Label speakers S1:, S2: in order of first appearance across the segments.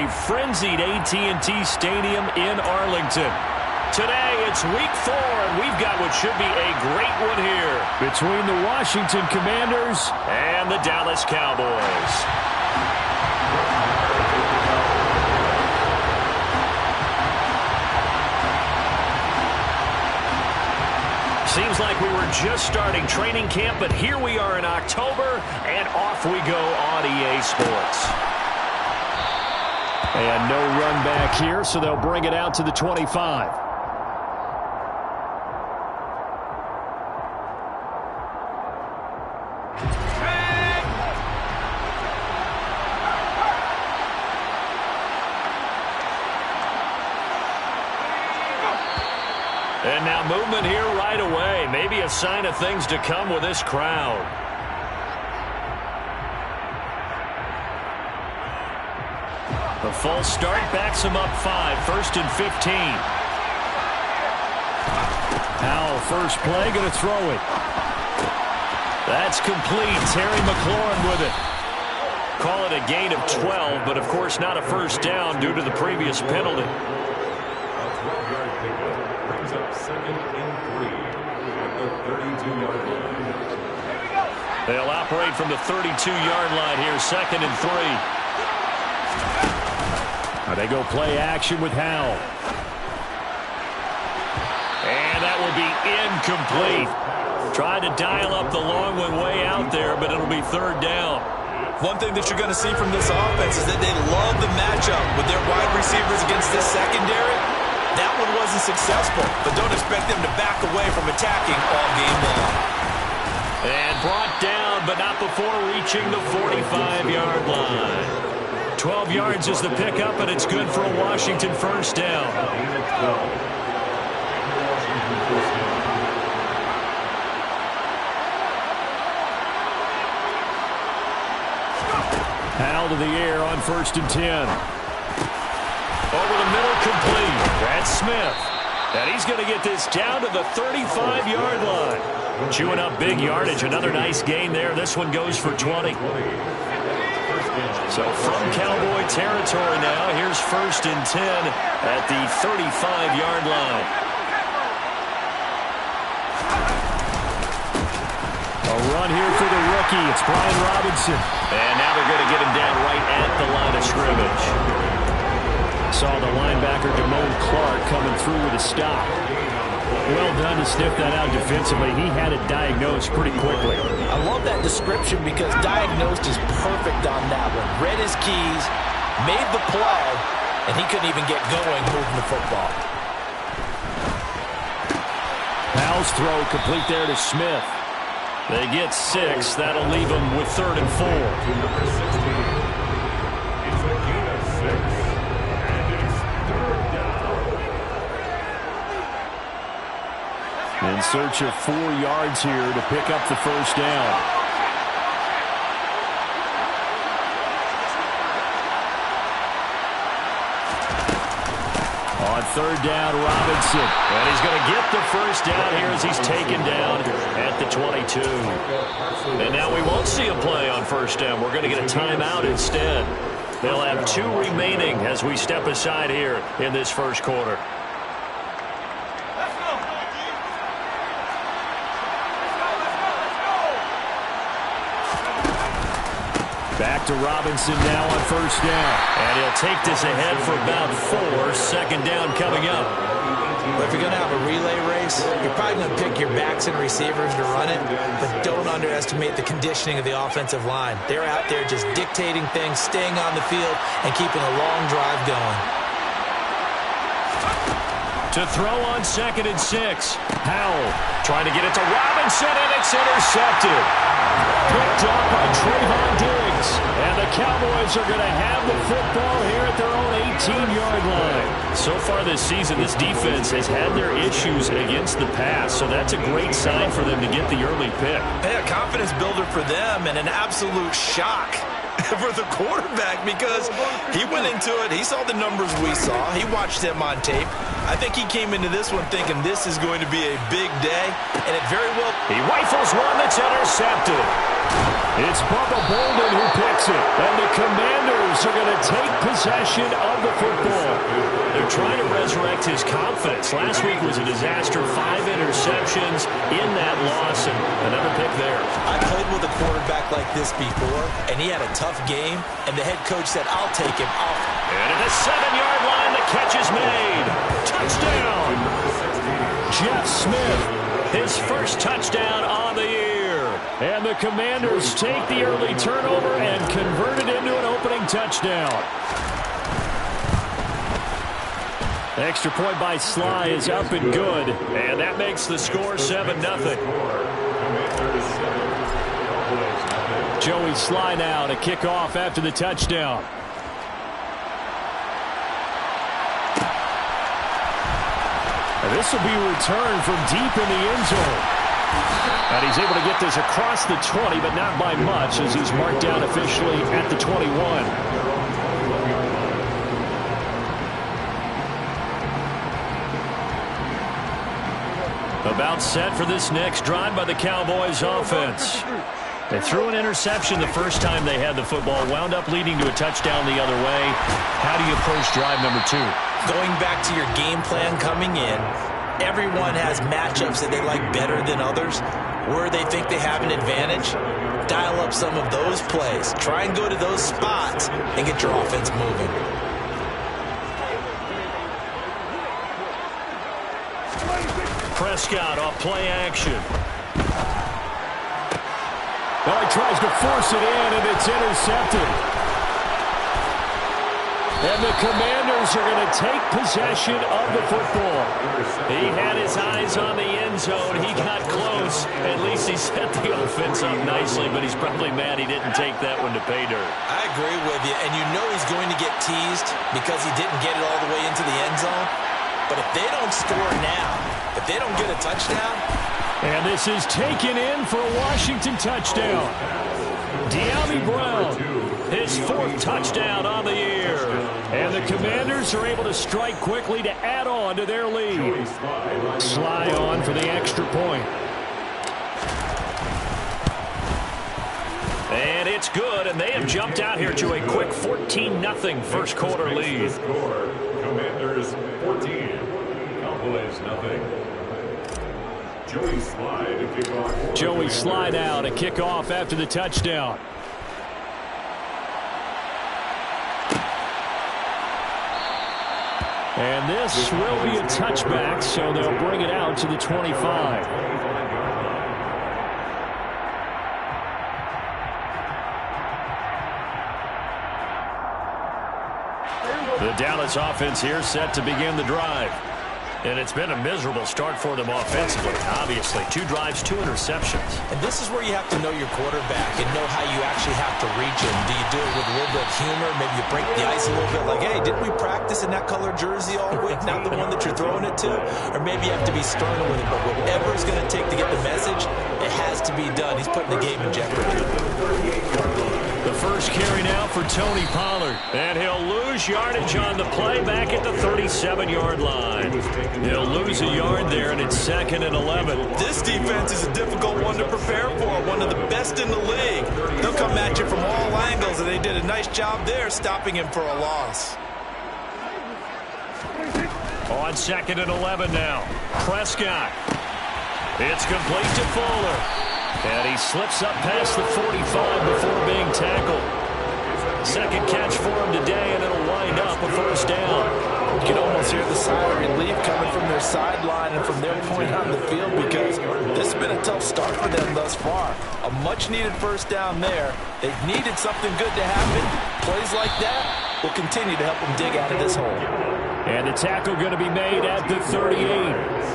S1: a frenzied AT&T Stadium in Arlington. Today, it's week 4, and we've got what should be a great one here between the Washington Commanders and the Dallas Cowboys. Seems like we were just starting training camp, but here we are in October, and off we go on EA Sports. And no run back here, so they'll bring it out to the 25. And now movement here right away. Maybe a sign of things to come with this crowd. The false start backs him up 5, 1st and 15. Powell, first play, going to throw it. That's complete. Terry McLaurin with it. Call it a gain of 12, but of course not a first down due to the previous penalty. They'll operate from the 32-yard line here, 2nd and 3. Now they go play action with Howell. And that will be incomplete. Tried to dial up the long one way out there, but it'll be 3rd down.
S2: One thing that you're going to see from this offense is that they love the matchup with their wide receivers against this secondary. That one wasn't successful, but don't expect them to back away from attacking all game long.
S1: And brought down, but not before reaching the 45-yard line. 12 yards is the pickup, and it's good for a Washington first down. Howell to the air on 1st and 10. Over the middle, complete. That's Smith. And he's going to get this down to the 35-yard line. Chewing up big yardage. Another nice gain there. This one goes for 20. So from Cowboy territory now, here's 1st and 10 at the 35-yard line. A run here for the rookie. It's Brian Robinson. And now they're going to get him down right at the line of scrimmage. Saw the linebacker Damone Clark coming through with a stop. Well done to sniff that out defensively. He had it diagnosed pretty quickly.
S3: I love that description because diagnosed is perfect on that one. Read his keys, made the play, and he couldn't even get going moving the football.
S1: Powell's throw complete there to Smith. They get 6. That'll leave them with 3rd and 4. In search of 4 yards here to pick up the first down. On 3rd down, Robinson. And he's going to get the first down here as he's taken down at the 22. And now we won't see a play on 1st down. We're going to get a timeout instead. They'll have 2 remaining as we step aside here in this first quarter. Back to Robinson now on 1st down. And he'll take this ahead for about 4. 2nd down coming up.
S3: But if you're going to have a relay race, you're probably going to pick your backs and receivers to run it, but don't underestimate the conditioning of the offensive line. They're out there just dictating things, staying on the field, and keeping a long drive going.
S1: To throw on 2nd and 6. Howell trying to get it to Robinson, and it's intercepted. Picked up by Trayvon Diggs. And the Cowboys are going to have the football here at their own 18-yard line. So far this season, this defense has had their issues against the pass, so that's a great sign for them to get the early pick.
S2: Yeah, confidence builder for them and an absolute shock for the quarterback because he went into it. He saw the numbers we saw. He watched them on tape. I think he came into this one thinking this is going to be a big day, and it very well.
S1: He rifles one that's intercepted. It's Bubba Bolden who picks it. And the Commanders are going to take possession of the football. They're trying to resurrect his confidence. Last week was a disaster. 5 interceptions in that loss. And another pick there.
S3: I played with a quarterback like this before, and he had a tough game. And the head coach said, I'll take him off.
S1: And at the 7-yard line, the catch is made. Touchdown. Jeff Smith, his first touchdown on the year. And the Commanders take the early turnover and convert it into an opening touchdown. Extra point by Sly is up and good. And that makes the score 7-0. Joey Sly now to kick off after the touchdown. And this will be returned from deep in the end zone. And he's able to get this across the 20, but not by much, as he's marked down officially at the 21. About set for this next drive by the Cowboys offense. They threw an interception the first time they had the football, wound up leading to a touchdown the other way. How do you approach drive number 2?
S3: Going back to your game plan coming in, everyone has matchups that they like better than others, where they think they have an advantage. Dial up some of those plays. Try and go to those spots and get your offense moving.
S1: Prescott off play action. Well, he tries to force it in, and it's intercepted. And the Commanders are going to take possession of the football. He had his eyes on the end zone. He got close. At least he set the offense up nicely, but he's probably mad he didn't take that one to pay dirt.
S3: I agree with you, and you know he's going to get teased because he didn't get it all the way into the end zone. But if they don't score now, if they don't get a touchdown.
S1: And this is taken in for a Washington touchdown. De'Ami Brown, his 4th touchdown on the year. And the Commanders are able to strike quickly to add on to their lead. Sly on for the extra point. And it's good, and they have jumped out here to a quick 14-0 first quarter lead.
S4: Commanders 14, Cowboys nothing.
S1: Joey Sly now to kick off after the touchdown. And this will be a touchback, so they'll bring it out to the 25. The Dallas offense here set to begin the drive. And it's been a miserable start for them offensively, obviously. 2 drives, 2 interceptions.
S3: And this is where you have to know your quarterback and know how you actually have to reach him. Do you do it with a little bit of humor? Maybe you break the ice a little bit like, hey, didn't we practice in that color jersey all week, not the one that you're throwing it to? Or maybe you have to be stern with it. But whatever it's going to take to get the message, it has to be done. He's putting the game in jeopardy.
S1: The first carry now for Tony Pollard. And he'll lose yardage on the play back at the 37-yard line. He'll lose a yard there, and it's 2nd and 11.
S2: This defense is a difficult one to prepare for, one of the best in the league. They'll come at you from all angles, and they did a nice job there stopping him for a loss.
S1: On 2nd and 11 now. Prescott. It's complete to Fuller. And he slips up past the 45 before being tackled. Second catch for him today, and it'll wind up a first down.
S3: You can almost hear the sigh of relief coming from their sideline and from their point on the field, because this has been a tough start for them thus far. A much-needed first down there. They've needed something good to happen. Plays like that will continue to help them dig out of this hole.
S1: And the tackle going to be made at the 38.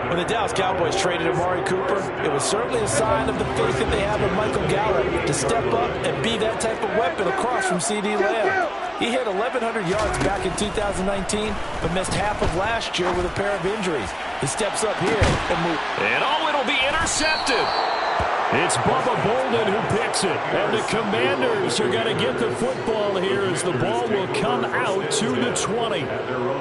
S3: When the Dallas Cowboys traded Amari Cooper, it was certainly a sign of the faith that they have in Michael Gallup to step up and be that type of weapon across from C.D. Lamb. He hit 1,100 yards back in 2019, but missed half of last year with a pair of injuries. He steps up here and moves.
S1: And it'll be intercepted. It's Bubba Bolden who picks it. And the Commanders are going to get the football here as the ball will come out to the 20.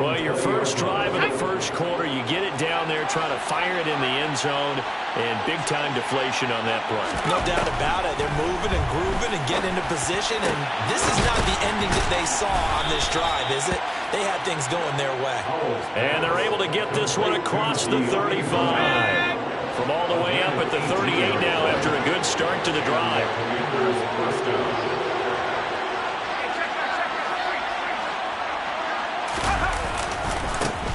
S1: Well, your first drive of the first quarter, you get it down there, trying to fire it in the end zone, and big-time deflation on that play.
S3: No doubt about it. They're moving and grooving and getting into position, and this is not the ending that they saw on this drive, is it? They had things going their way.
S1: And they're able to get this one across the 35. From all the way up at the 38 now after a good start to the drive.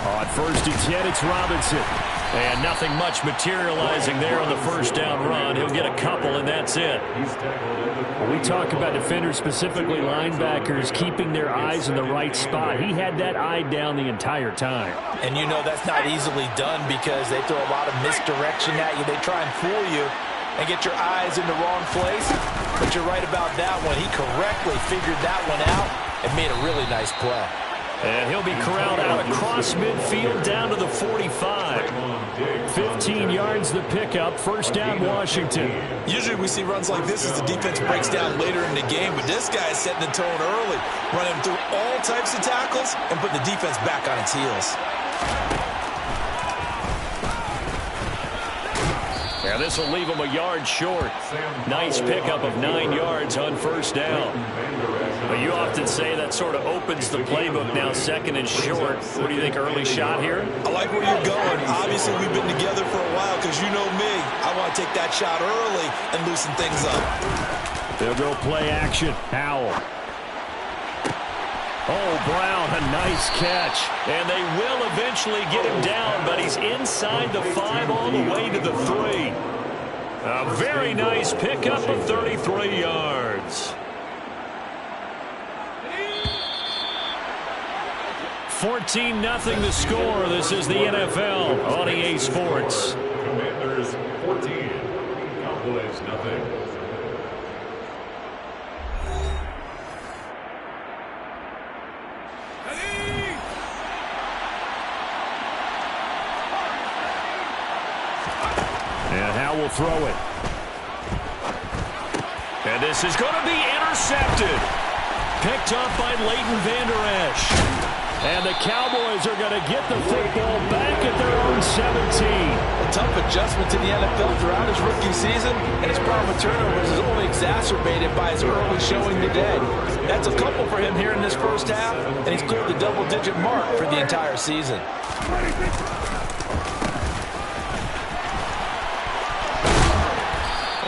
S1: On 1st and 10, it's Robinson. And nothing much materializing there on the first down run. He'll get a couple, and that's it. When we talk about defenders, specifically linebackers, keeping their eyes in the right spot, he had that eye down the entire time.
S3: And you know that's not easily done because they throw a lot of misdirection at you. They try and fool you and get your eyes in the wrong place. But you're right about that one. He correctly figured that one out and made a really nice play.
S1: And he'll be corralled out across midfield down to the 45. 15 yards the pickup. First down, Washington.
S2: Usually we see runs like this as the defense breaks down later in the game, but this guy is setting the tone early, running through all types of tackles and putting the defense back on its heels.
S1: Yeah, this will leave him a yard short. Nice pickup of 9 yards on first down. But you often say that sort of opens the playbook now, second and short. What do you think, early shot here?
S2: I like where you're going. Obviously, we've been together for a while because you know me. I want to take that shot early and loosen things up.
S1: They'll go play action. Howell. Oh, Brown, a nice catch. And they will eventually get him down, but he's inside the 5 all the way to the 3. A very nice pickup of 33 yards. 14-0 the score. This is the NFL on EA Sports.
S4: Commanders 14, Cowboys nothing.
S1: And Howe will throw it. And this is going to be intercepted. Picked up by Leighton Vander Esch. And the Cowboys are going to get the football back at their own 17.
S3: A tough adjustment to the NFL throughout his rookie season, and his problem with turnovers is only exacerbated by his early showing today. That's a couple for him here in this first half, and he's cleared the double-digit mark for the entire season.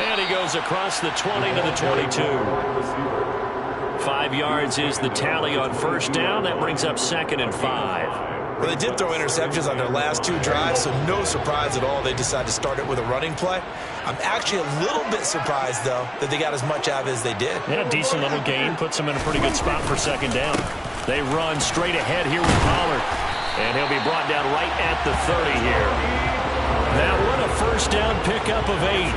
S1: And he goes across the 20 to the 22. 5 yards is the tally on first down. That brings up 2nd and 5.
S2: Well, they did throw interceptions on their last 2 drives, so no surprise at all they decided to start it with a running play. I'm actually a little bit surprised, though, that they got as much out of it as they did.
S1: Yeah, decent little gain. Puts them in a pretty good spot for 2nd down. They run straight ahead here with Pollard. And he'll be brought down right at the 30 here. That one a first down pickup of 8.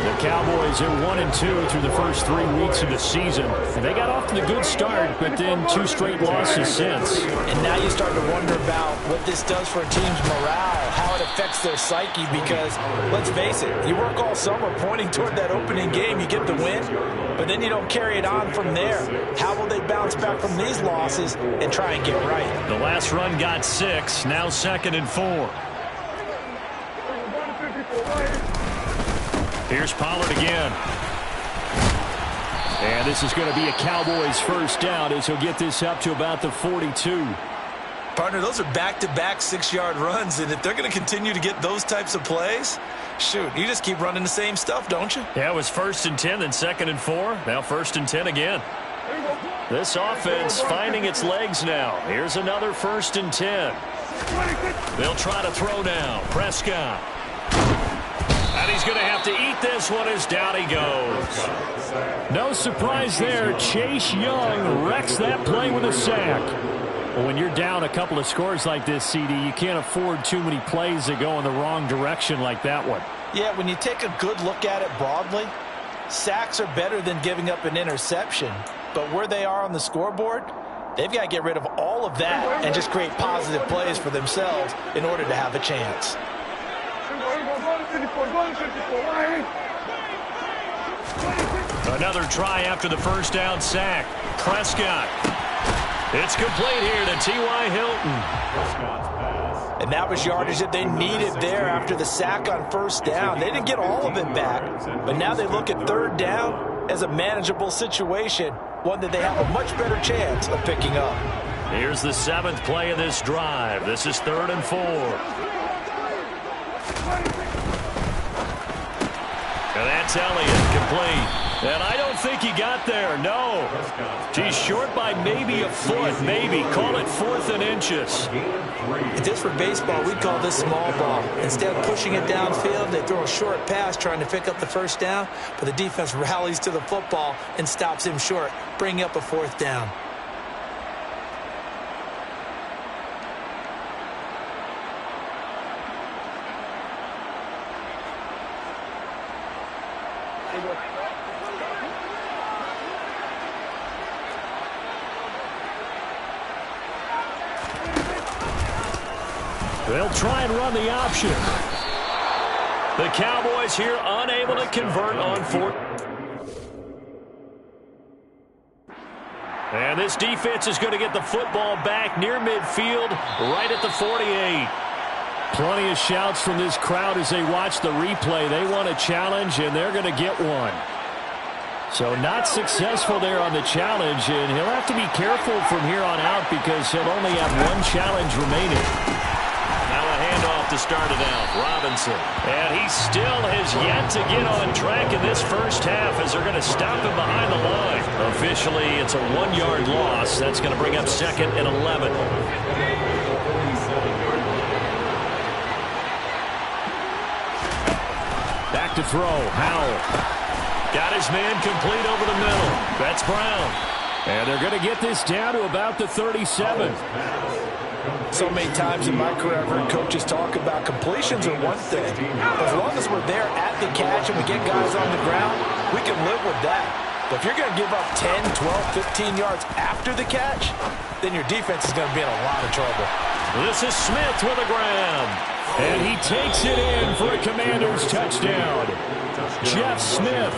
S1: The Cowboys are 1-2 through the first 3 weeks of the season. They got off to the good start, but then 2 straight losses since.
S3: And now you start to wonder about what this does for a team's morale, how it affects their psyche, because let's face it, you work all summer pointing toward that opening game, you get the win, but then you don't carry it on from there. How will they bounce back from these losses and try and get right?
S1: The last run got 6, now 2nd and 4. Here's Pollard again. And this is going to be a Cowboys first down as he'll get this up to about the 42.
S2: Partner, those are back-to-back 6-yard runs, and if they're going to continue to get those types of plays, shoot, you just keep running the same stuff, don't you?
S1: Yeah, it was 1st and 10, then 2nd and 4. Now 1st and 10 again. This offense finding its legs now. Here's another 1st and 10. They'll try to throw now. Prescott. And he's going to have to eat this one as down he goes. No surprise there. Chase Young wrecks that play with a sack. Well, when you're down a couple of scores like this, CD, you can't afford too many plays that go in the wrong direction like that one.
S3: Yeah, when you take a good look at it broadly, sacks are better than giving up an interception. But where they are on the scoreboard, they've got to get rid of all of that and just create positive plays for themselves in order to have a chance.
S1: Another try after the first down sack. Prescott. It's complete here to T.Y. Hilton.
S3: And that was yardage that they needed there after the sack on first down. They didn't get all of it back, but now they look at third down as a manageable situation, one that they have a much better chance of picking up.
S1: Here's the 7th play of this drive. This is 3rd and 4. And that's Elliott, complete. And I don't think he got there, no. He's short by maybe a foot, maybe. Call it 4th and inches.
S3: If this were baseball, we'd call this small ball. Instead of pushing it downfield, they throw a short pass trying to pick up the first down, but the defense rallies to the football and stops him short, bringing up a 4th down.
S1: They'll try and run the option. The Cowboys here unable to convert on 4th. And this defense is going to get the football back near midfield, right at the 48. Plenty of shouts from this crowd as they watch the replay. They want a challenge, and they're going to get one. So not successful there on the challenge, and he'll have to be careful from here on out because he'll only have one challenge remaining. Now a handoff to start it out. Robinson. And he still has yet to get on track in this first half as they're going to stop him behind the line. Officially, it's a 1-yard loss. That's going to bring up 2nd and 11. Back to throw. Howell. Got his man complete over the middle. That's Brown. And they're going to get this down to about the 37.
S3: So many times in my career, I've heard coaches talk about completions are one thing. As long as we're there at the catch and we get guys on the ground, we can live with that. But if you're going to give up 10, 12, 15 yards after the catch, then your defense is going to be in a lot of trouble.
S1: This is Smith with a grab. And he takes it in for a Commanders touchdown. Jeff Smith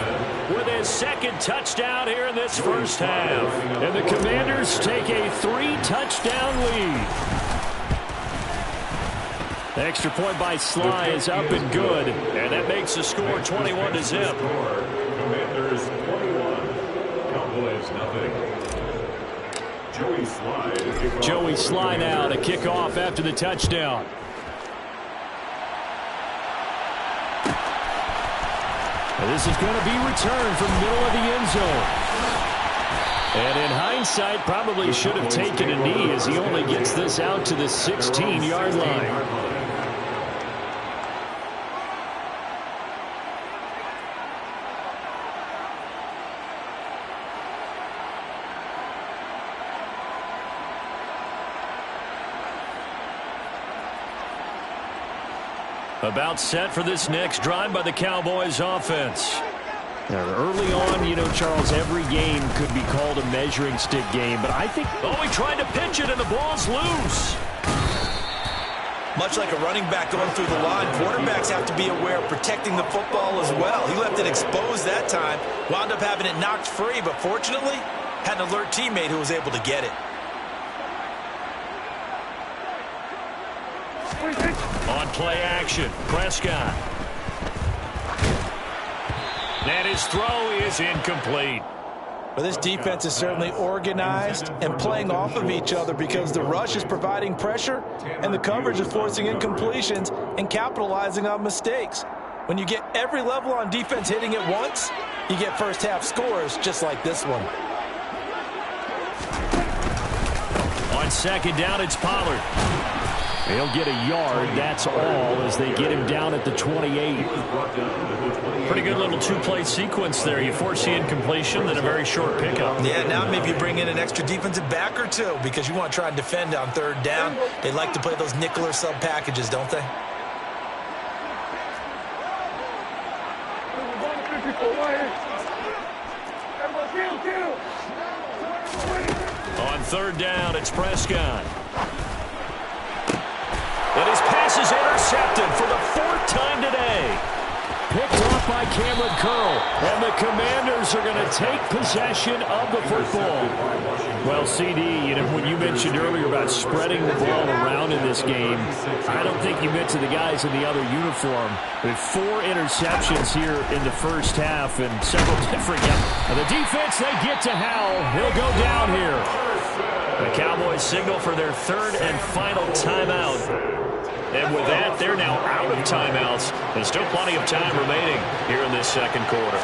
S1: with his 2nd touchdown here in this first half. And the Commanders take a 3-touchdown lead. The extra point by Sly is up and good. And that makes the score 21-0.
S4: Commanders 21, Cowboys nothing.
S1: Joey Sly now to kick off after the touchdown. And this is going to be returned from middle of the end zone. And in hindsight, probably should have taken a knee as he only gets this out to the 16-yard line. About set for this next drive by the Cowboys offense. Now, early on, you know, Charles, every game could be called a measuring stick game, but I think, oh, he tried to pitch it and the ball's loose.
S2: Much like a running back going through the line, quarterbacks have to be aware of protecting the football as well. He left it exposed that time, wound up having it knocked free, but fortunately, had an alert teammate who was able to get it.
S1: On play action, Prescott. And his throw is incomplete.
S3: Well, this defense is certainly organized and playing off of each other because the rush is providing pressure and the coverage is forcing incompletions and capitalizing on mistakes. When you get every level on defense hitting it once, you get first half scores just like this one.
S1: On 2nd down, it's Pollard. He'll get a yard, that's all, as they get him down at the 28. Pretty good little 2-play sequence there. You force the incompletion, then a very short pickup.
S2: Yeah, now maybe you bring in an extra defensive back or two because you want to try and defend on 3rd down. They like to play those nickel or sub packages, don't they?
S1: On 3rd down, it's Prescott. And his pass is intercepted for the 4th time today. Picked off by Cameron Curl. And the Commanders are going to take possession of the football. Well, CD, when you mentioned earlier about spreading the ball around in this game, I don't think you meant to the guys in the other uniform. With 4 interceptions here in the first half and several different guys. And the defense, they get to Howell. He'll go down here. The Cowboys signal for their 3rd and final timeout. And with that, they're now out of timeouts. There's still plenty of time remaining here in this second quarter.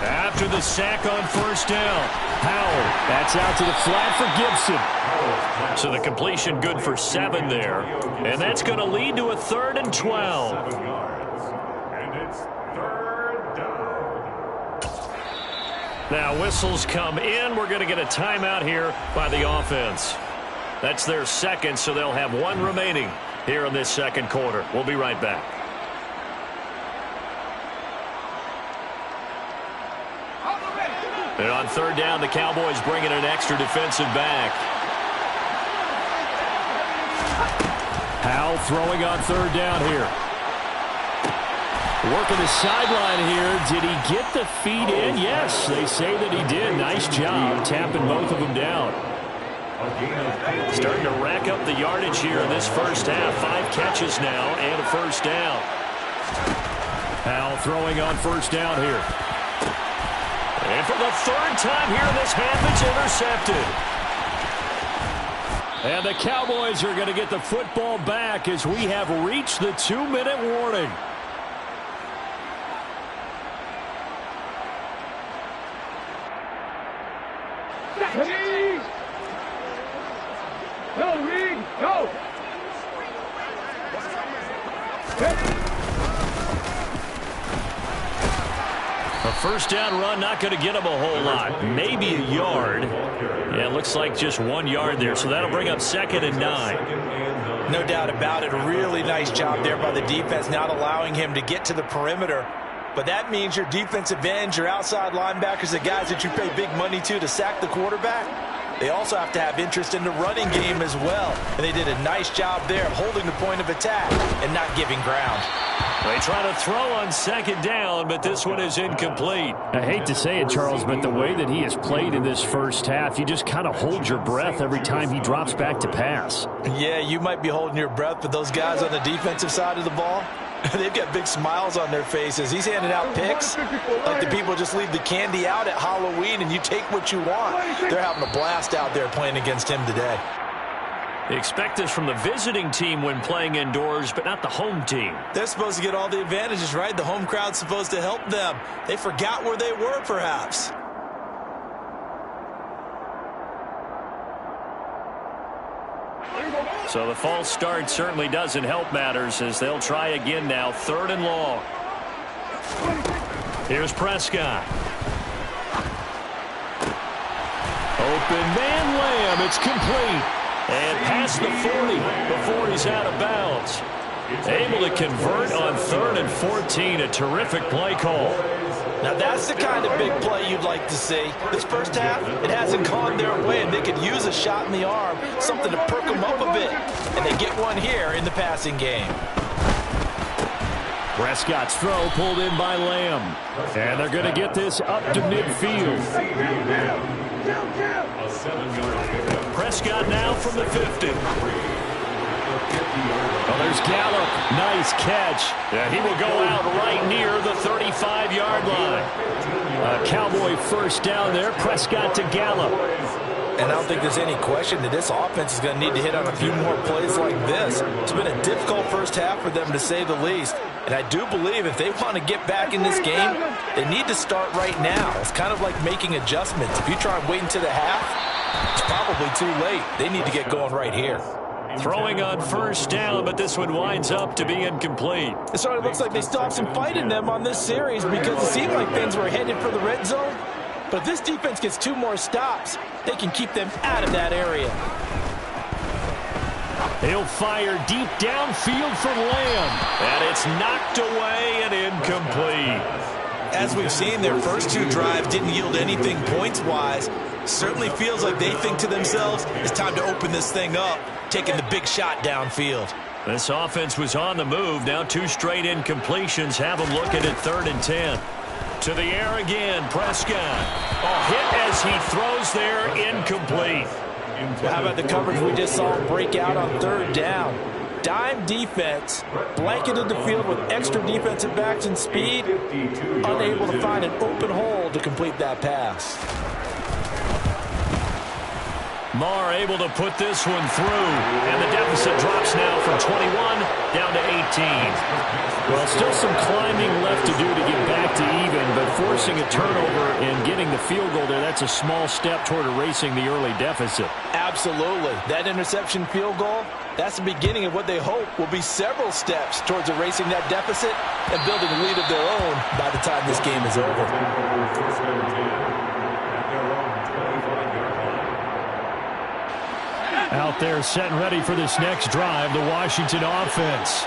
S1: After the sack on first down, Howell, that's out to the flat for Gibson. So the completion good for 7 there. And that's going to lead to a 3rd and 12.
S4: And it's 3rd down.
S1: Now whistles come in. We're going to get a timeout here by the offense. That's their 2nd, so they'll have 1 remaining here in this second quarter. We'll be right back. And on 3rd down, the Cowboys bring in an extra defensive back. Howell throwing on 3rd down here. Working the sideline here. Did he get the feet in? Yes, they say that he did. Nice job tapping both of them down. Starting to rack up the yardage here in this first half. 5 catches now and a first down. Howell throwing on first down here. And for the 3rd time here, this half is intercepted. And the Cowboys are going to get the football back as we have reached the 2-minute warning.
S5: Go, Reed, go!
S1: A first down run, not going to get him a whole lot. Maybe a yard. Yeah, it looks like just 1 yard there, so that'll bring up 2nd and 9.
S3: No doubt about it. A really nice job there by the defense, not allowing him to get to the perimeter. But that means your defensive ends, your outside linebackers, the guys that you pay big money to sack the quarterback, they also have to have interest in the running game as well. And they did a nice job there of holding the point of attack and not giving ground.
S1: They try to throw on 2nd down, but this one is incomplete. I hate to say it, Charles, but the way that he has played in this first half, you just kind of hold your breath every time he drops back to pass.
S3: Yeah, you might be holding your breath, but those guys on the defensive side of the ball, they've got big smiles on their faces. He's handing out picks like the people just leave the candy out at Halloween and you take what you want. They're having a blast out there playing against him today.
S1: They expect this from the visiting team when playing indoors, but not the home team.
S3: They're supposed to get all the advantages, right? The home crowd's supposed to help them. They forgot where they were, perhaps.
S1: So the false start certainly doesn't help matters as they'll try again now. 3rd and long. Here's Prescott. Open man Lamb. It's complete. And past the 40 before he's out of bounds. Able to convert on 3rd and 14. A terrific play call.
S3: Now that's the kind of big play you'd like to see. This first half, it hasn't gone their way, and they could use a shot in the arm, something to perk them up a bit. And they get one here in the passing game.
S1: Prescott's throw pulled in by Lamb. And they're going to get this up to midfield. Prescott now from the 50. Oh, there's Gallup. Nice catch. Yeah, he will go out right near the 35-yard line. A Cowboy first down there. Prescott to Gallup.
S3: And I don't think there's any question that this offense is going to need to hit on a few more plays like this. It's been a difficult first half for them, to say the least. And I do believe if they want to get back in this game, they need to start right now. It's kind of like making adjustments. If you try and wait until the half, it's probably too late. They need to get going right here.
S1: Throwing on first down, but this one winds up to be incomplete.
S3: It sort of looks like they still have some fight in them on this series because it seemed like things were headed for the red zone. But if this defense gets 2 more stops, they can keep them out of that area.
S1: He'll fire deep downfield for Lamb. And it's knocked away and incomplete.
S3: As we've seen, their first 2 drives didn't yield anything points-wise. Certainly feels like they think to themselves, it's time to open this thing up, taking the big shot downfield.
S1: This offense was on the move. Now 2 straight incompletions have them looking at 3rd and 10. To the air again, Prescott. Hit as he throws there, incomplete.
S3: How about the coverage we just saw him break out on 3rd down? Dime defense, blanketed the field with extra defensive backs and speed, unable to find an open hole to complete that pass.
S1: Marr able to put this one through, and the deficit drops now from 21 down to 18.
S5: Well, still some climbing left to do to get back to even, but forcing a turnover and getting the field goal there, that's a small step toward erasing the early deficit.
S3: Absolutely. That interception field goal, that's the beginning of what they hope will be several steps towards erasing that deficit and building a lead of their own by the time this game is over.
S5: Out there set and ready for this next drive, the Washington offense.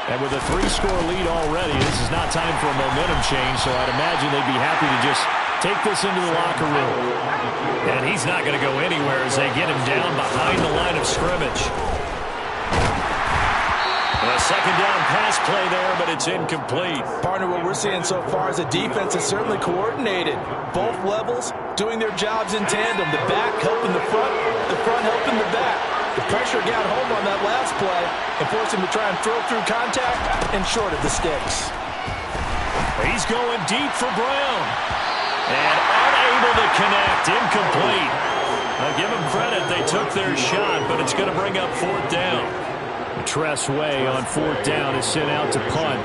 S5: And with a 3-score lead already, this is not time for a momentum change, so I'd imagine they'd be happy to just take this into the locker room.
S1: And he's not going to go anywhere as they get him down behind the line of scrimmage. A second down pass play there, but it's incomplete.
S3: Partner, what we're seeing so far is the defense is certainly coordinated. Both levels doing their jobs in tandem. The back helping the front helping the back. The pressure got home on that last play and forced him to try and throw through contact and short of the sticks.
S1: He's going deep for Brown. And unable to connect. Incomplete. I'll give them credit. They took their shot, but it's going to bring up 4th down.
S5: Tress Way on 4th down is sent out to punt.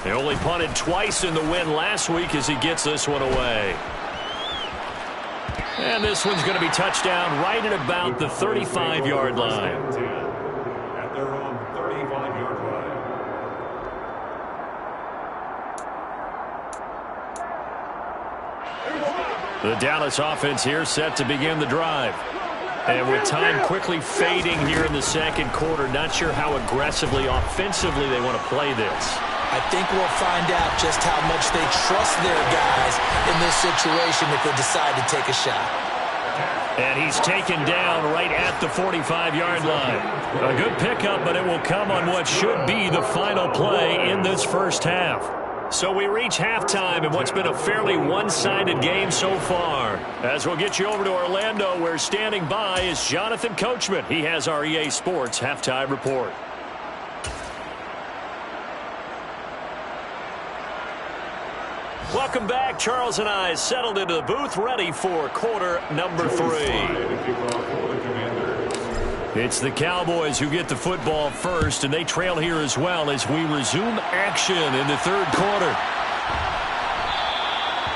S1: They only punted twice in the win last week as he gets this one away. And this one's going to be touchdown right at about the 35-yard line.
S4: At their own 35-yard line.
S1: The Dallas offense here set to begin the drive. And with time quickly fading here in the second quarter, not sure how aggressively, offensively they want to play this.
S3: I think we'll find out just how much they trust their guys in this situation if they decide to take a shot.
S1: And he's taken down right at the 45-yard line. A good pickup, but it will come on what should be the final play in this first half. So we reach halftime in what's been a fairly one-sided game so far. As we'll get you over to Orlando, where standing by is Jonathan Coachman. He has our EA Sports halftime report. Welcome back. Charles and I settled into the booth, ready for quarter number 3. It's the Cowboys who get the football first, and they trail here as well as we resume action in the 3rd quarter.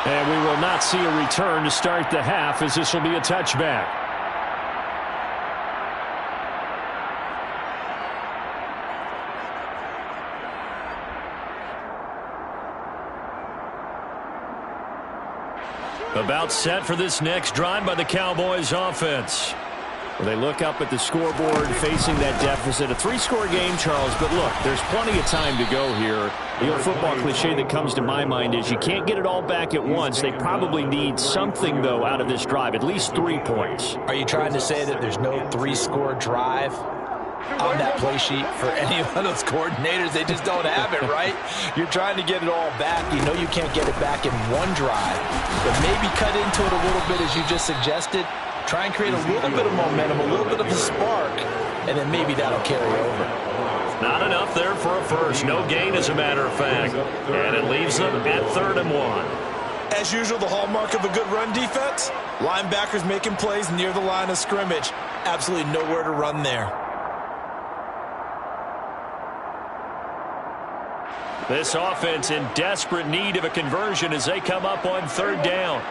S5: And we will not see a return to start the half, as this will be a touchback.
S1: About set for this next drive by the Cowboys offense.
S5: Well, they look up at the scoreboard facing that deficit. A 3-score game, Charles, but look, there's plenty of time to go here. The old football cliche that comes to my mind is you can't get it all back at once. They probably need something, though, out of this drive, at least 3 points.
S3: Are you trying to say that there's no 3-score drive on that play sheet for any one of those coordinators? They just don't have it, right? You're trying to get it all back. You know you can't get it back in one drive, but maybe cut into it a little bit as you just suggested. Try and create a little bit of momentum, a little bit of a spark, and then maybe that'll carry over.
S1: Not enough there for a first. No gain, as a matter of fact. And it leaves them at 3rd and 1.
S2: As usual, the hallmark of a good run defense, linebackers making plays near the line of scrimmage. Absolutely nowhere to run there.
S1: This offense in desperate need of a conversion as they come up on 3rd down.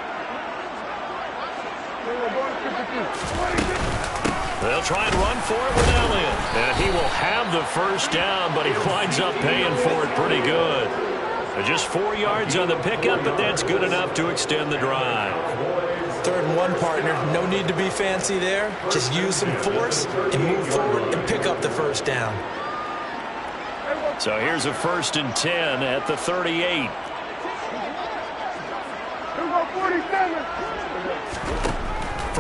S1: They'll try and run for it with Elliott. And he will have the first down, but he winds up paying for it pretty good. Just 4 yards on the pickup, but that's good enough to extend the drive.
S3: 3rd and 1, partner. No need to be fancy there. Just use some force and move forward and pick up the first down.
S1: So here's a 1st and 10 at the 38.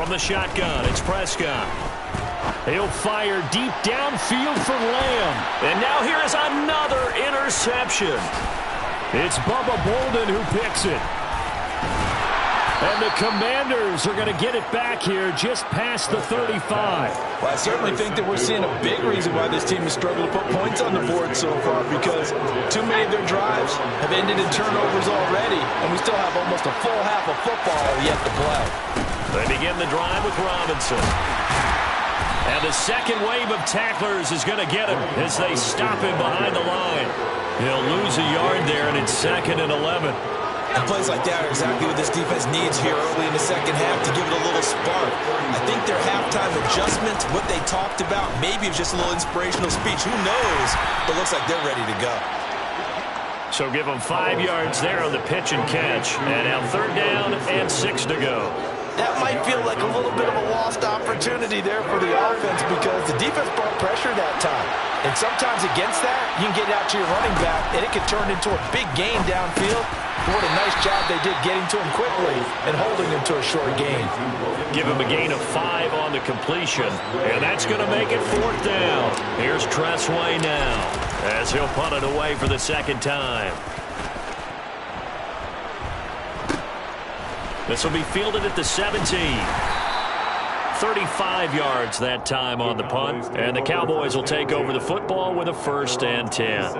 S1: From the shotgun, it's Prescott. He'll fire deep downfield for Lamb. And now here is another interception. It's Bubba Bolden who picks it. And the Commanders are going to get it back here just past the 35.
S2: Well, I certainly think that we're seeing a big reason why this team has struggled to put points on the board so far, because too many of their drives have ended in turnovers already, and we still have almost a full half of football yet to play.
S1: They begin the drive with Robinson. And the second wave of tacklers is going to get him as they stop him behind the line. He'll lose a yard there, and it's 2nd and 11.
S2: And plays like that are exactly what this defense needs here early in the second half to give it a little spark. I think their halftime adjustments, what they talked about, maybe it was just a little inspirational speech. Who knows? But it looks like they're ready to go.
S1: So give them 5 yards there on the pitch and catch. And now 3rd down and 6 to go.
S3: That might feel like a little bit of a lost opportunity there for the offense because the defense brought pressure that time. And sometimes against that, you can get out to your running back, and it can turn into a big gain downfield. What a nice job they did getting to him quickly and holding him to a short gain.
S1: Give him a gain of 5 on the completion, and that's going to make it 4th down. Here's Tressway now as he'll punt it away for the 2nd time. This will be fielded at the 17. 35 yards that time on the punt, and the Cowboys will take over the football with a 1st and 10.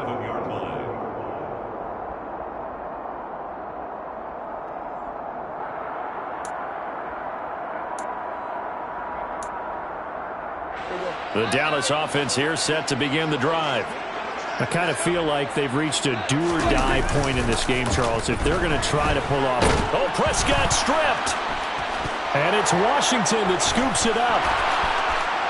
S1: The Dallas offense here set to begin the drive.
S5: I kind of feel like they've reached a do-or-die point in this game, Charles, if they're going to try to pull off.
S1: Oh, Prescott stripped. And it's Washington that scoops it up.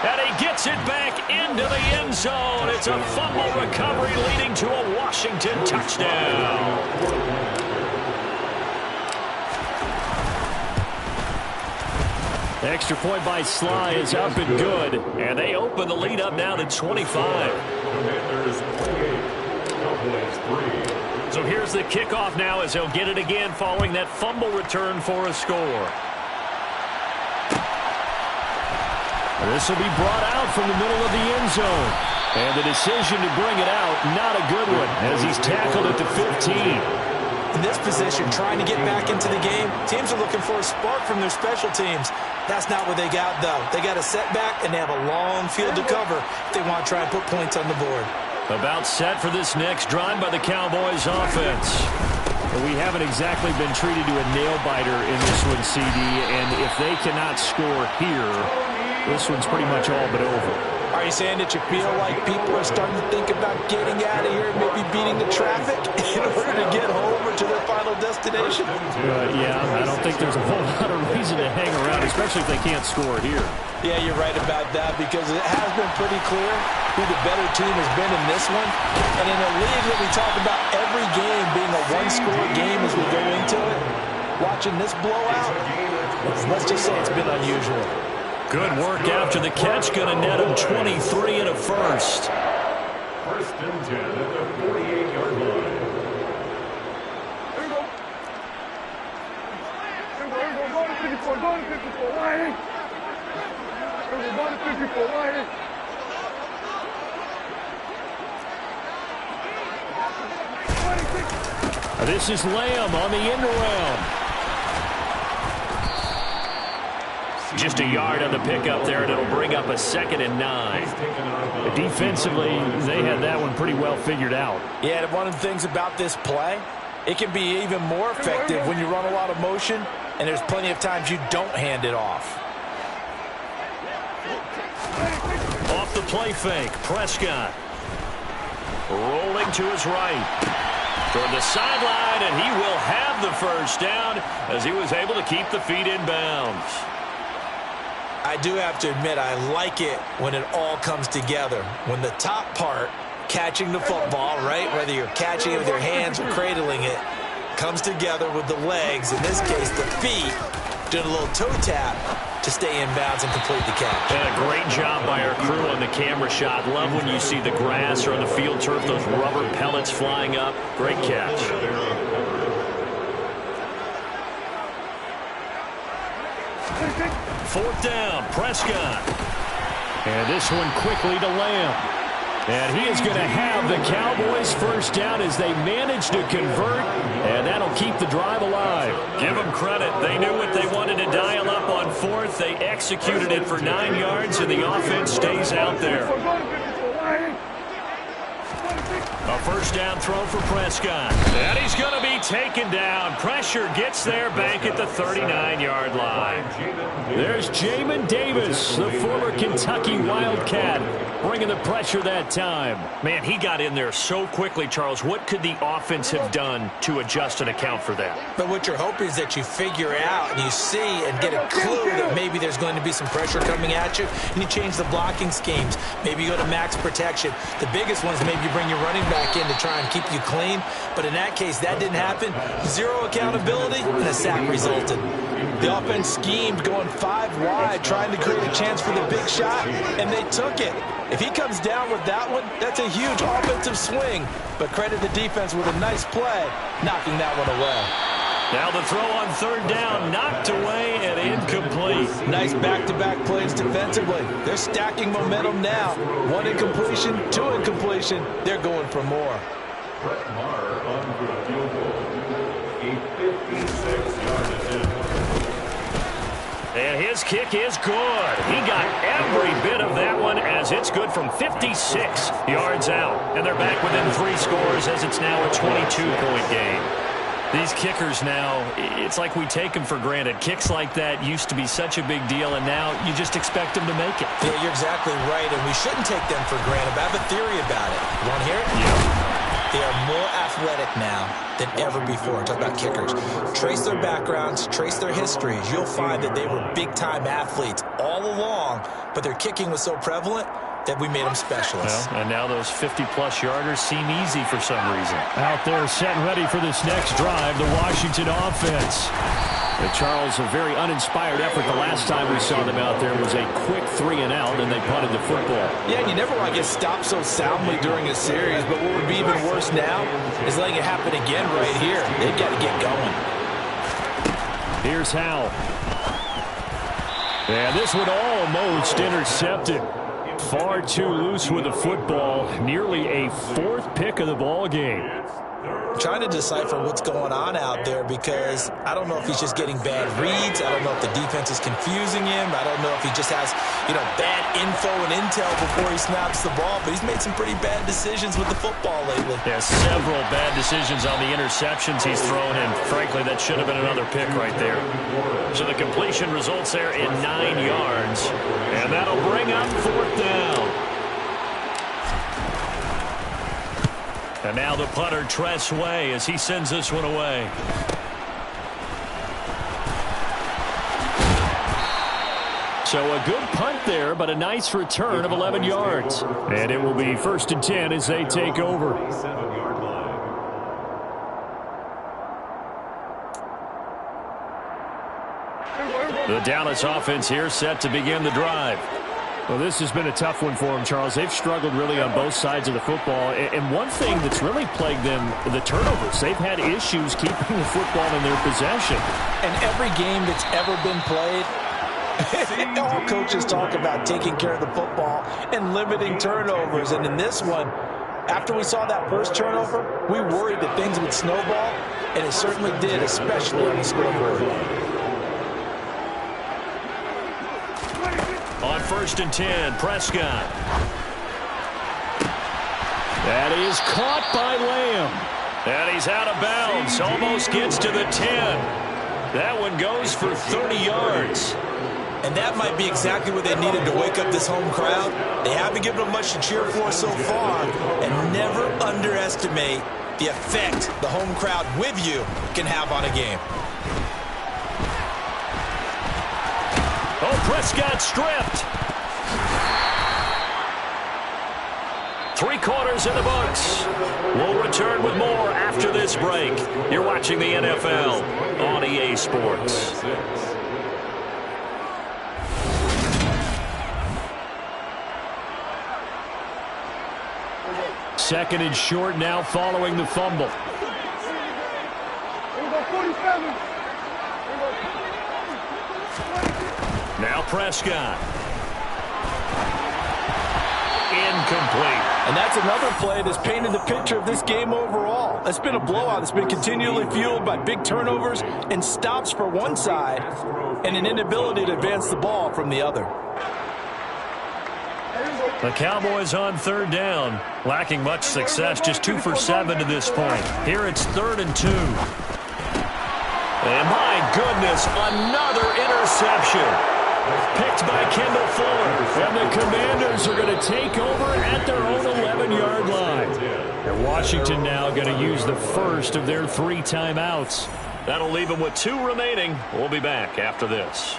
S1: And he gets it back into the end zone. It's a fumble recovery leading to a Washington touchdown. Extra point by Sly is up and good. And they open the lead up now to 25. So here's the kickoff now as he'll get it again following that fumble return for a score. This will be brought out from the middle of the end zone. And the decision to bring it out, not a good one, as he's tackled at the 15.
S3: In this position, trying to get back into the game, teams are looking for a spark from their special teams. That's not what they got, though. They got a setback, and they have a long field to cover if they want to try and put points on the board.
S1: About set for this next drive by the Cowboys offense.
S5: We haven't exactly been treated to a nail-biter in this one, CD, and if they cannot score here, this one's pretty much all but over.
S3: Are you saying that you feel like people are starting to think about getting out of here and maybe beating the traffic in order to get home or to their final destination?
S5: Yeah, I don't think there's a whole lot of reason to hang around, especially if they can't score here.
S3: Yeah, you're right about that because it has been pretty clear who the better team has been in this one. And in a league that we talk about every game being a one-score game as we go into it, watching this blowout, let's just say it's been unusual.
S1: Good work after the catch. Going to net him 23 and a first.
S4: 1st and 10 at the 48-yard line.
S6: Here we go. Go to 54. Go to 54. Right here. Go to 54. Right here.
S1: This is Lamb on the end around. Just a yard on the pickup there, and it'll bring up a 2nd and 9.
S5: Defensively, they had that one pretty well figured out.
S3: Yeah, one of the things about this play, it can be even more effective when you run a lot of motion, and there's plenty of times you don't hand it off.
S1: Off the play fake, Prescott. Rolling to his right. Toward the sideline, and he will have the 1st down as he was able to keep the feet in bounds.
S3: I do have to admit, I like it when it all comes together. When the top part, catching the football, right, whether you're catching it with your hands or cradling it, comes together with the legs, in this case the feet, doing a little toe tap to stay in bounds and complete the catch.
S1: And a great job by our crew on the camera shot. Love when you see the grass or on the field turf, those rubber pellets flying up. Great catch. 4th down, Prescott. And this one quickly to Lamb. And he is going to have the Cowboys first down as they manage to convert, and that'll keep the drive alive. Give them credit. They knew what they wanted to dial up on 4th. They executed it for 9 yards, and the offense stays out there. A first down throw for Prescott. And he's going to be taken down. Pressure gets there back at the 39-yard line. There's Jamin Davis, the former Kentucky Wildcat, bringing the pressure that time. Man, he got in there so quickly, Charles. What could the offense have done to adjust and account for that?
S3: But what you're hoping is that you figure out and you see and get a clue that maybe there's going to be some pressure coming at you, and you change the blocking schemes. Maybe you go to max protection. The biggest one is maybe you bring your running back in to try and keep you clean. But in that case, that didn't happen. Zero accountability, and a sack resulted.
S2: The offense schemed going 5 wide, trying to create a chance for the big shot, and they took it. If he comes down with that one, that's a huge offensive swing. But credit the defense with a nice play, knocking that one away.
S1: Now the throw on 3rd down, knocked away and incomplete.
S2: Nice back-to-back plays defensively. They're stacking momentum now. 1 incompletion, 2 incompletion. They're going for more.
S4: Brett Maher on for a field goal. A 56-yard attempt.
S1: And his kick is good. He got every bit of that one as it's good from 56 yards out. And they're back within 3 scores as it's now a 22-point game. These kickers now, it's like we take them for granted. Kicks like that used to be such a big deal, and now you just expect them to make it.
S3: Yeah, you're exactly right, and we shouldn't take them for granted. But I have a theory about it. You want to hear it?
S1: Yeah.
S3: They are more athletic now than ever before. Talk about kickers. Trace their backgrounds, trace their histories. You'll find that they were big-time athletes all along, but their kicking was so prevalent that we made them specialists.
S1: Well, and now those 50-plus yarders seem easy for some reason. Out there set and ready for this next drive, the Washington offense. Charles, a very uninspired effort the last time we saw them out there was a quick 3-and-out, and they punted the football.
S2: Yeah, and you never want to get stopped so soundly during a series, but what would be even worse now is letting it happen again right here. They've got to get going.
S1: Here's Howell. And this one almost intercepted. Far too loose with the football. Nearly a 4th pick of the ball game.
S3: I'm trying to decipher what's going on out there because I don't know if he's just getting bad reads. I don't know if the defense is confusing him. I don't know if he just has, bad info and intel before he snaps the ball. But he's made some pretty bad decisions with the football lately.
S1: Yeah, several bad decisions on the interceptions he's thrown, and frankly, that should have been another pick right there. So the completion results there in 9 yards, and that'll bring up 4th down. And now the punter, Tress Way, as he sends this one away. So a good punt there, but a nice return of 11 yards. And it will be 1st and 10 as they take over. The Dallas offense here set to begin the drive. Well, this has been a tough one for them, Charles. They've struggled really on both sides of the football. And one thing that's really plagued them, the turnovers. They've had issues keeping the football in their possession.
S2: And every game that's ever been played, all coaches talk about taking care of the football and limiting turnovers. And in this one, after we saw that first turnover, we worried that things would snowball, and it certainly did, especially on the scoreboard.
S1: On 1st and 10, Prescott. That is caught by Lamb. And he's out of bounds. Almost gets to the 10. That one goes for 30 yards.
S3: And that might be exactly what they needed to wake up this home crowd. They haven't given them much to cheer for so far. And never underestimate the effect the home crowd with you can have on a game.
S1: Oh, Prescott stripped. 3 quarters in the books. We'll return with more after this break. You're watching the NFL on EA Sports. 2nd and short now following the fumble.
S6: Here we go, 47.
S1: Now Prescott. Incomplete.
S2: And that's another play that's painted the picture of this game overall. It's been a blowout. It's been continually fueled by big turnovers and stops for one side and an inability to advance the ball from the other.
S1: The Cowboys on third down, lacking much success, just 2 for 7 to this point. Here it's 3rd and 2. And my goodness, another interception. Picked by Kendall Fuller. And the Commanders are going to take over at their own 11-yard line. And Washington now going to use the first of their 3 timeouts. That'll leave them with 2 remaining. We'll be back after this.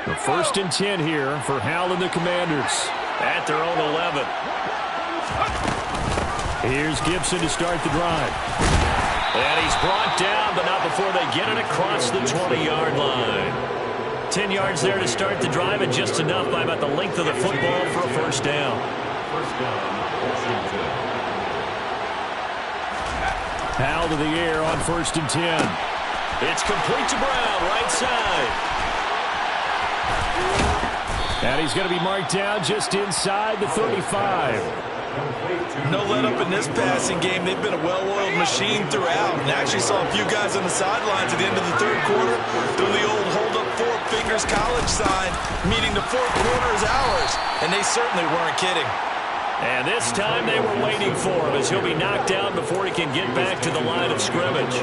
S1: The 1st and 10 here for Howell and the Commanders at their own 11. Here's Gibson to start the drive. And he's brought down, but not before they get it across the 20-yard line. 10 yards there to start the drive, and just enough by about the length of the football for a first down. Howell to the air on 1st and 10. It's complete to Brown, right side. And he's going to be marked down just inside the 35.
S2: No let up in this passing game. They've been a well-oiled machine throughout. And actually saw a few guys on the sidelines at the end of the 3rd quarter do the old hold up 4 fingers college sign, meaning the 4th quarter is ours. And they certainly weren't kidding.
S1: And this time they were waiting for him as he'll be knocked down before he can get back to the line of scrimmage.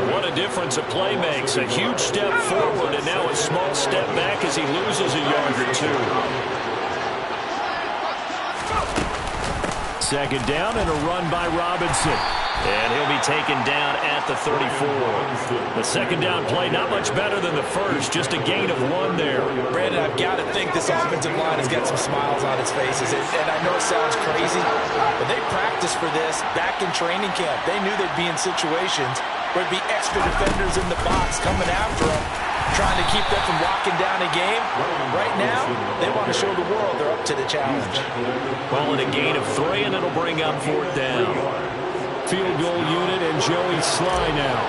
S1: What a difference a play makes. A huge step forward and now a small step back as he loses a yard or 2. 2nd down and a run by Robinson. And he'll be taken down at the 34. The 2nd down play not much better than the first, just a gain of 1 there.
S3: Brandon, I've got to think this offensive line has got some smiles on its faces. And I know it sounds crazy, but they practiced for this back in training camp. They knew they'd be in situations where it'd be extra defenders in the box coming after them, trying to keep them from locking down a game. Right now, they want to show the world they're up to the challenge.
S1: Call it a gain of 3, and it'll bring up 4th down. Field goal unit and Joey Sly now.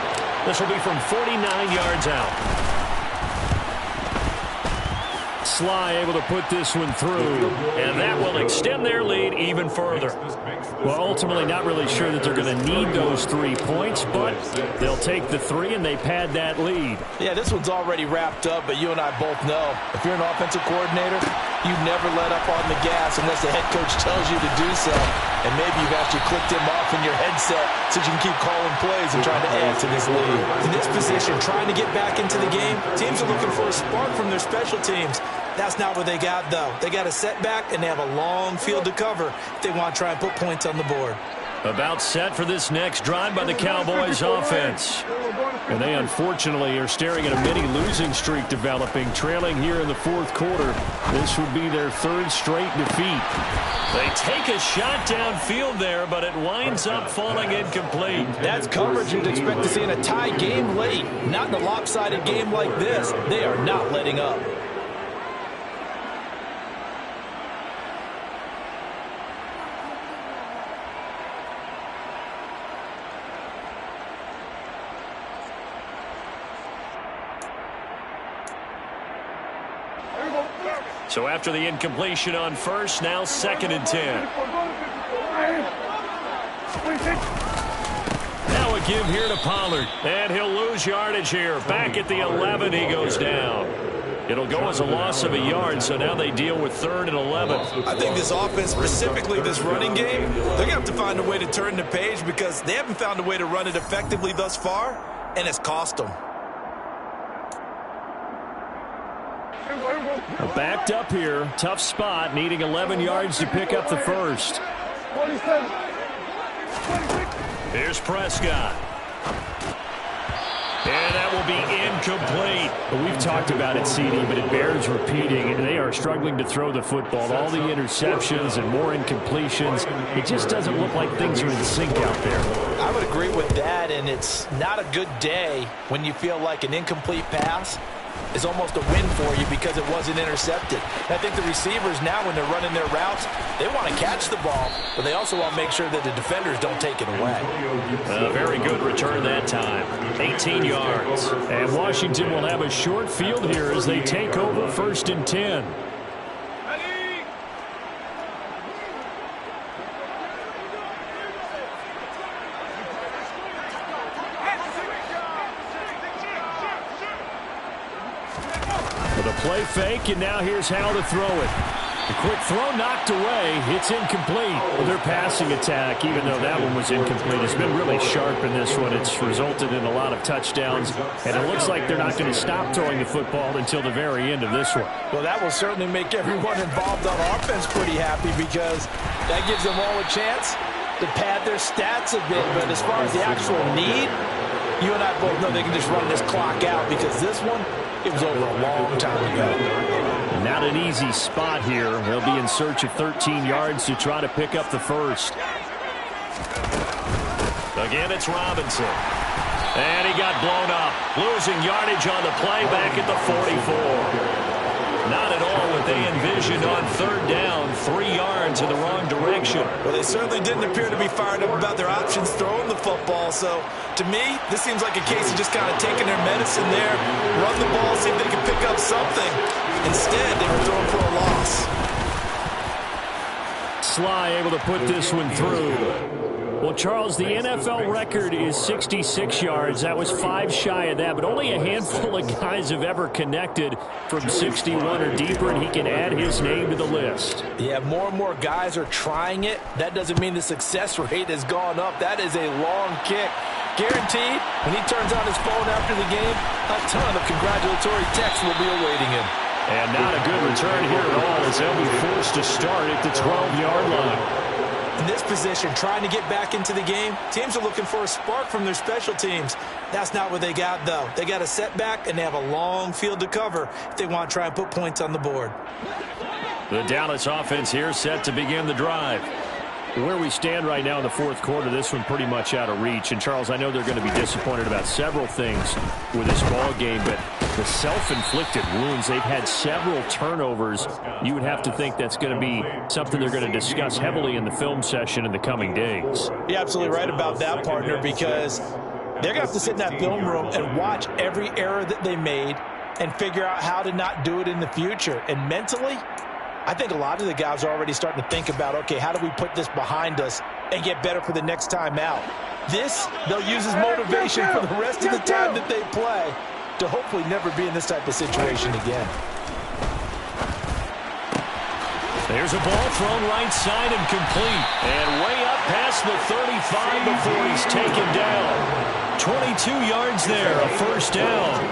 S1: This will be from 49 yards out. Sly able to put this one through, and that will extend their lead even further. Well, ultimately not really sure that they're going to need those 3 points, but they'll take the 3 and they pad that lead.
S3: Yeah, this one's already wrapped up, but you and I both know if you're an offensive coordinator, you never let up on the gas unless the head coach tells you to do so. And maybe you've actually clicked him off in your headset so you can keep calling plays and trying to add to this lead. In this position, trying to get back into the game, teams are looking for a spark from their special teams. That's not what they got, though. They got a setback, and they have a long field to cover if they want to try and put points on the board.
S1: About set for this next drive by the Cowboys offense. And they unfortunately are staring at a mini losing streak developing, trailing here in the 4th quarter. This would be their 3rd straight defeat. They take a shot downfield there, but it winds up falling incomplete.
S3: That's coverage you'd expect to see in a tie game late. Not in a lopsided game like this. They are not letting up.
S1: So after the incompletion on 1st, now 2nd and 10. Now a give here to Pollard. And he'll lose yardage here. Back at the 11, he goes down. It'll go as a loss of a yard, so now they deal with 3rd and 11.
S2: I think this offense, specifically this running game, they're going to have to find a way to turn the page because they haven't found a way to run it effectively thus far, and it's cost them.
S1: Backed up here, tough spot, needing 11 yards to pick up the first. Here's Prescott. And that will be incomplete.
S5: We've talked about it, CD, but it bears repeating. They are struggling to throw the football. All the interceptions and more incompletions. It just doesn't look like things are in sync out there.
S3: I would agree with that, and it's not a good day when you feel like an incomplete pass is almost a win for you because it wasn't intercepted. And I think the receivers now, when they're running their routes, they want to catch the ball, but they also want to make sure that the defenders don't take it away.
S5: A very good return that time. 18 yards. And Washington will have a short field here as they take over 1st and 10. With a play fake, and now here's how to throw it. The quick throw knocked away. It's incomplete. Well, their passing attack, even though that one was incomplete, has been really sharp in this one. It's resulted in a lot of touchdowns, and it looks like they're not going to stop throwing the football until the very end of this one.
S3: Well, that will certainly make everyone involved on offense pretty happy because that gives them all a chance to pad their stats a bit. But as far as the actual need, you and I both know they can just run this clock out because this one, it was over a long time ago.
S5: Not an easy spot here. They'll be in search of 13 yards to try to pick up the first.
S1: Again, it's Robinson. And he got blown up. Losing yardage on the play back at the 44. Not at all what they envisioned on 3rd down. 3 yards in the wrong direction.
S2: Well, they certainly didn't appear to be fired up about their options throwing the football. So, to me, this seems like a case of just kind of taking their medicine there, run the ball, see if they can pick up something. Instead, they were throwing for a loss.
S5: Sly able to put this one through. Well, Charles, the NFL record is 66 yards. That was 5 shy of that, but only a handful of guys have ever connected from 61 or deeper, and he can add his name to the list.
S3: Yeah, more and more guys are trying it. That doesn't mean the success rate has gone up. That is a long kick. Guaranteed, when he turns on his phone after the game, a ton of congratulatory texts will be awaiting him.
S5: And not a good return here at all as they'll be forced to start at the 12-yard line.
S3: In this position, trying to get back into the game, teams are looking for a spark from their special teams. That's not what they got, though. They got a setback, and they have a long field to cover if they want to try and put points on the board.
S5: The Dallas offense here set to begin the drive. Where we stand right now in the 4th quarter, this one pretty much out of reach. And, Charles, I know they're going to be disappointed about several things with this ball game, but the self-inflicted wounds, they've had several turnovers. You would have to think that's going to be something they're going to discuss heavily in the film session in the coming days.
S3: You're absolutely right about that, partner, because they're going to have to sit in that film room and watch every error that they made and figure out how to not do it in the future. And mentally, I think a lot of the guys are already starting to think about, okay, how do we put this behind us and get better for the next time out? This, they'll use as motivation for the rest of the time that they play to hopefully never be in this type of situation again.
S5: There's a ball thrown right side and complete. And way up past the 35 before he's taken down. 22 yards there, a 1st down.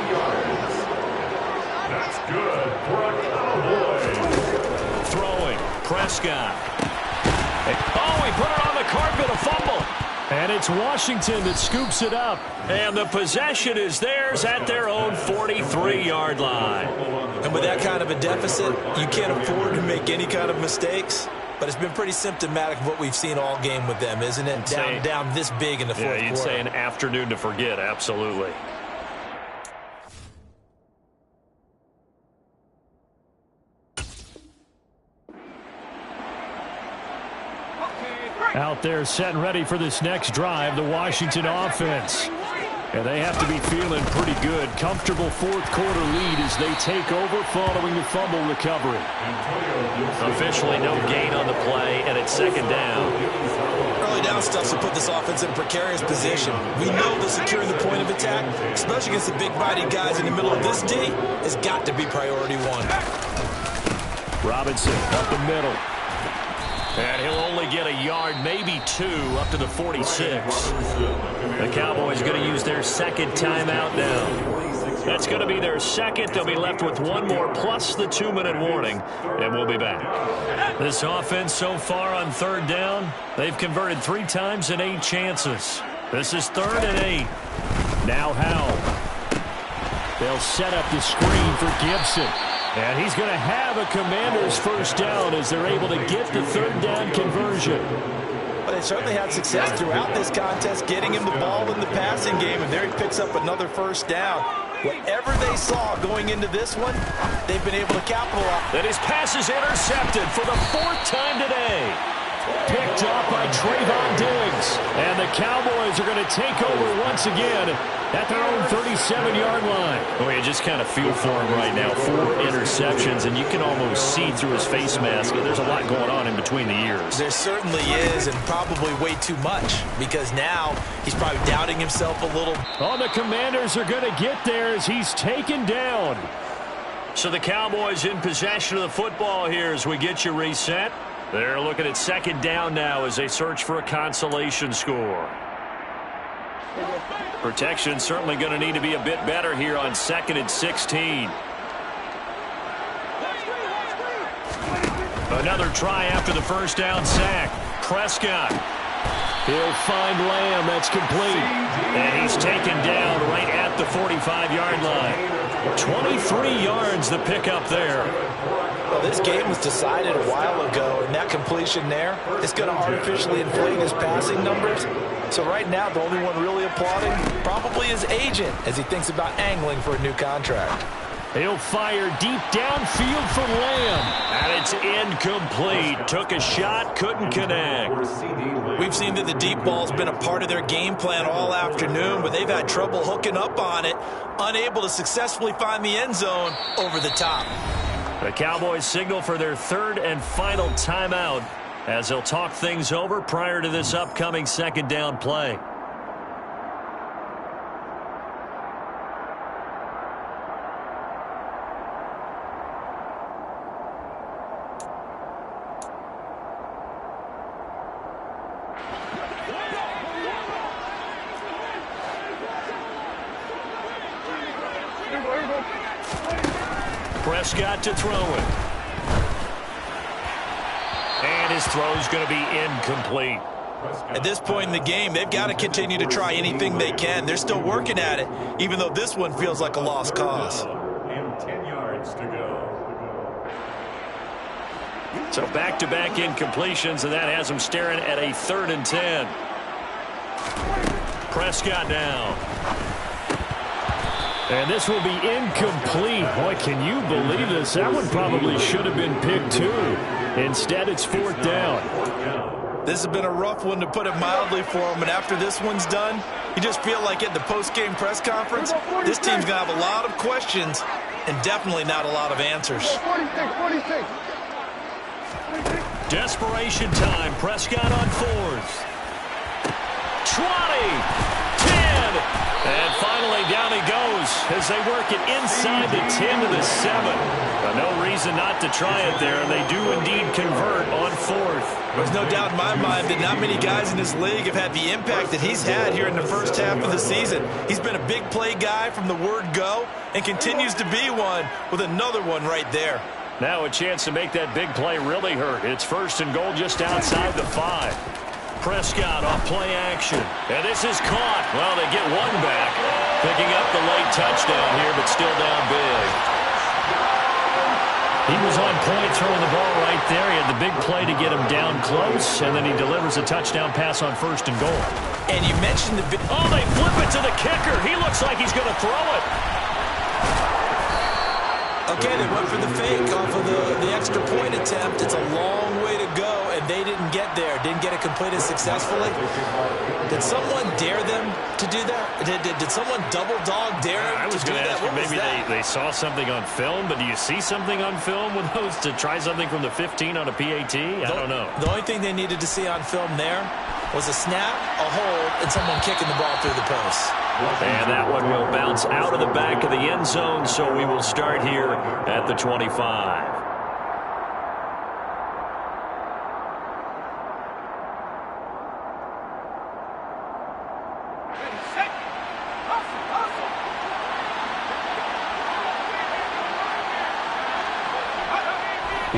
S4: That's good for a Cowboy.
S1: Throwing, Prescott. Oh, he put it on the carpet, a fumble.
S5: And it's Washington that scoops it up.
S1: And the possession is theirs at their own 43-yard line.
S2: And with that kind of a deficit, you can't afford to make any kind of mistakes. But it's been pretty symptomatic of what we've seen all game with them, isn't it? Down this big in the 4th quarter.
S1: Yeah, you'd say an afternoon to forget, absolutely.
S5: Out there set and ready for this next drive, the Washington offense. And they have to be feeling pretty good. Comfortable 4th quarter lead as they take over following the fumble recovery.
S1: Officially no gain on the play, and it's 2nd down.
S2: Early down stuff to put this offense in a precarious position. We know that securing the point of attack, especially against the big-bodied guys in the middle of this D, has got to be priority 1.
S5: Robinson up the middle.
S1: And he'll only get a yard, maybe 2, up to the 46. The Cowboys going to use their 2nd timeout now. That's going to be their 2nd. They'll be left with 1 more plus the 2-minute warning, and we'll be back. This offense so far on 3rd down, they've converted 3 times in 8 chances. This is 3rd and 8. Now Howell. They'll set up the screen for Gibson. And he's going to have a Commander's 1st down as they're able to get the 3rd down conversion.
S3: But they certainly had success throughout this contest, getting him the ball in the passing game, and there he picks up another 1st down. Whatever they saw going into this one, they've been able to capitalize.
S1: And his pass is intercepted for the 4th time today. Picked off by Trayvon Diggs. And the Cowboys are going to take over once again at their own 37-yard line. Oh, you just kind of feel for him right now. 4 interceptions, and you can almost see through his face mask. There's a lot going on in between the ears.
S3: There certainly is, and probably way too much, because now he's probably doubting himself a little.
S1: Oh, the Commanders are going to get there as he's taken down. So the Cowboys in possession of the football here as we get you reset. They're looking at 2nd down now as they search for a consolation score. Protection certainly going to need to be a bit better here on 2nd and 16. Another try after the 1st down sack. Prescott. He'll find Lamb. That's complete. And he's taken down right at the 45-yard line. 23 yards the pickup there.
S3: Well, this game was decided a while ago, and that completion there is going to artificially inflate his passing numbers. So right now, the only one really applauding probably his agent as he thinks about angling for a new contract.
S1: He'll fire deep downfield for Lamb. And it's incomplete. Took a shot, couldn't connect.
S3: We've seen that the deep ball's been a part of their game plan all afternoon, but they've had trouble hooking up on it, unable to successfully find the end zone over the top.
S1: The Cowboys signal for their 3rd and final timeout as they'll talk things over prior to this upcoming 2nd down play. Prescott to throw it. And his throw's going to be incomplete.
S3: At this point in the game, they've got to continue to try anything they can. They're still working at it, even though this one feels like a lost cause.
S4: And 10 yards to go.
S1: So back-to-back incompletions, and that has them staring at a 3rd and 10. Prescott now. And this will be incomplete. Boy, can you believe this? That one probably should have been picked too. Instead, it's 4th down.
S3: This has been a rough one, to put it mildly, for him. And after this one's done, you just feel like at the post-game press conference, this team's going to have a lot of questions and definitely not a lot of answers.
S6: 46.
S1: Desperation time. Prescott on 4th. 20. 10. And finally, down he goes as they work it inside the 10 to the 7. No reason not to try it there, and they do indeed convert on 4th.
S3: There's no doubt in my mind that not many guys in this league have had the impact that he's had here in the 1st half of the season. He's been a big play guy from the word go and continues to be one with another one right there.
S1: Now a chance to make that big play really hurt. It's 1st and goal just outside the 5. Prescott off play action. And this is caught. Well, they get one back. Picking up the late touchdown here, but still down big. He was on point throwing the ball right there. He had the big play to get him down close, and then he delivers a touchdown pass on 1st and goal.
S3: And you mentioned the...
S1: Oh, they flip it to the kicker. He looks like he's going to throw it.
S3: Okay, they went for the fake off of the extra point attempt. It's a long way to go, and they didn't get there. Didn't get it completed successfully. Did someone dare them to do that? Did someone double dog dare them to do that?
S1: Maybe they saw something on film, but do you see something on film with those to try something from the 15 on a PAT? I don't know.
S3: The only thing they needed to see on film there was a snap, a hold, and someone kicking the ball through the post.
S1: And that one will bounce out of the back of the end zone, so we will start here at the 25.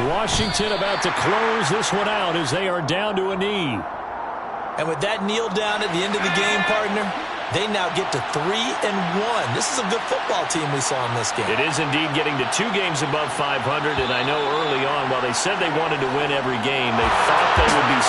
S1: Washington about to close this one out as they are down to a knee.
S3: And with that kneel down at the end of the game, partner, they now get to 3-1. This is a good football team we saw in this game.
S1: It is indeed getting to 2 games above 500, and I know early on, while they said they wanted to win every game, they thought they would be